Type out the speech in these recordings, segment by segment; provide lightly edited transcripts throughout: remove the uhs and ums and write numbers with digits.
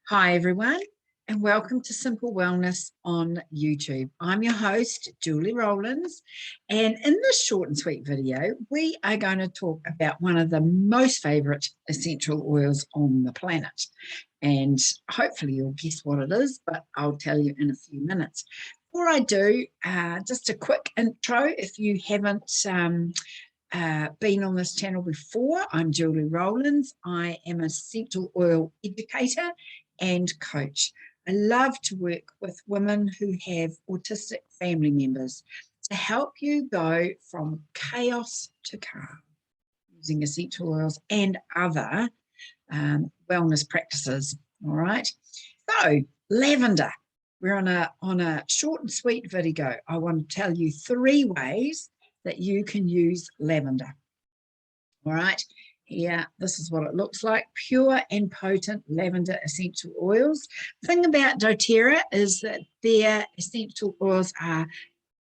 Hi everyone, and welcome to Simple Wellness on YouTube. I'm your host, Julie Rowlands, and in this short and sweet video, we are going to talk about one of the most favourite essential oils on the planet. And hopefully you'll guess what it is, but I'll tell you in a few minutes. Before I do, just a quick intro. If you haven't been on this channel before, I'm Julie Rowlands. I am an essential oil educator and coach. I love to work with women who have autistic family members to help you go from chaos to calm using essential oils and other wellness practices. All right. So lavender. We're on a short and sweet video. I want to tell you 3 ways that you can use lavender. All right. Here, this is what it looks like. Pure and potent lavender essential oils. The thing about doTERRA is that their essential oils are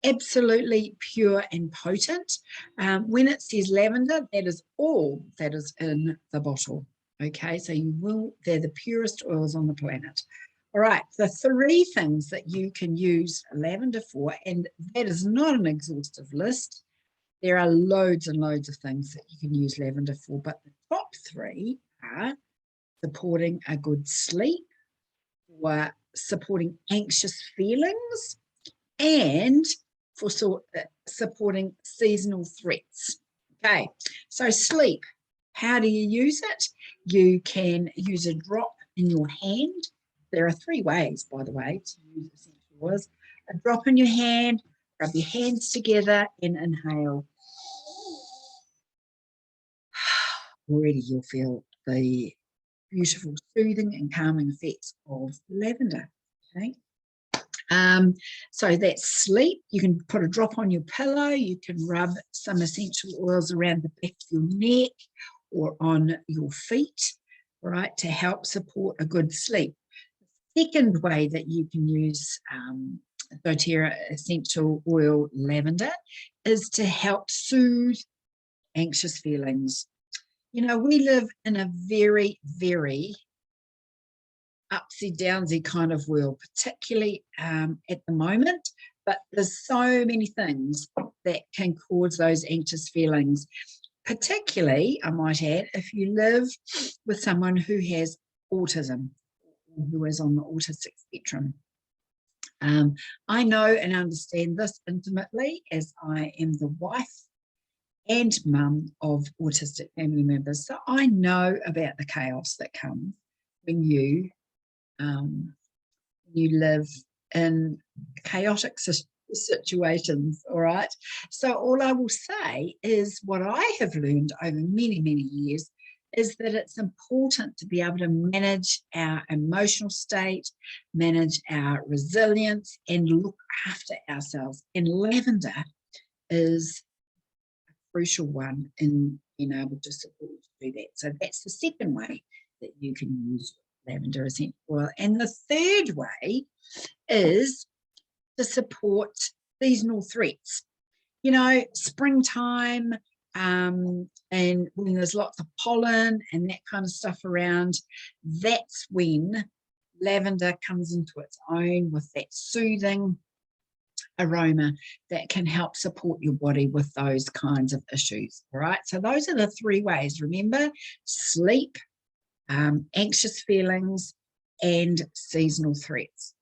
absolutely pure and potent. When it says lavender, that is all that is in the bottle. Okay, so they're the purest oils on the planet. All right, the 3 things that you can use lavender for, and that is not an exhaustive list. There are loads and loads of things that you can use lavender for, but the top 3 are supporting a good sleep, or supporting anxious feelings, and for supporting seasonal threats. Okay, so sleep. How do you use it? You can use a drop in your hand. There are 3 ways, by the way, to use essential oils. A drop in your hand, rub your hands together and inhale. Already you'll feel the beautiful soothing and calming effects of lavender. Okay. So that's sleep. You can put a drop on your pillow. You can rub some essential oils around the back of your neck or on your feet, right, to help support a good sleep. The second way that you can use doTERRA essential oil lavender is to help soothe anxious feelings. You know, we live in a very, very upsy-downsy kind of world, particularly at the moment, but there's so many things that can cause those anxious feelings, particularly, I might add, if you live with someone who has autism, who is on the autistic spectrum. I know and understand this intimately, as I am the wife and mum of autistic family members. So I know about the chaos that comes when you live in chaotic situations, all right? So all I will say is what I have learned over many, many years is that it's important to be able to manage our emotional state, manage our resilience, and look after ourselves. And lavender is a crucial one in being able to support you to do that. So that's the second way that you can use lavender essential oil. And the third way is to support seasonal threats. You know, springtime, and when there's lots of pollen and that kind of stuff around, that's when lavender comes into its own with that soothing aroma that can help support your body with those kinds of issues. All right, so those are the 3 ways. Remember, sleep, anxious feelings, and seasonal threats.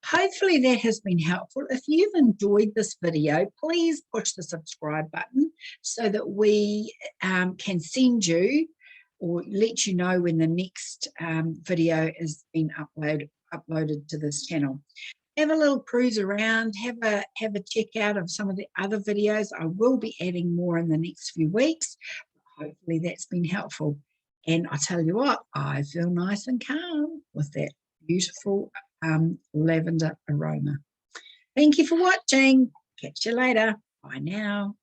Hopefully that has been helpful. If you've enjoyed this video, please push the subscribe button so that we can send you or let you know when the next video is being uploaded to this channel. Have a little cruise around, have a check out of some of the other videos. I will be adding more in the next few weeks. Hopefully that's been helpful. And I tell you what, I feel nice and calm with that beautiful lavender aroma. Thank you for watching. Catch you later. Bye now.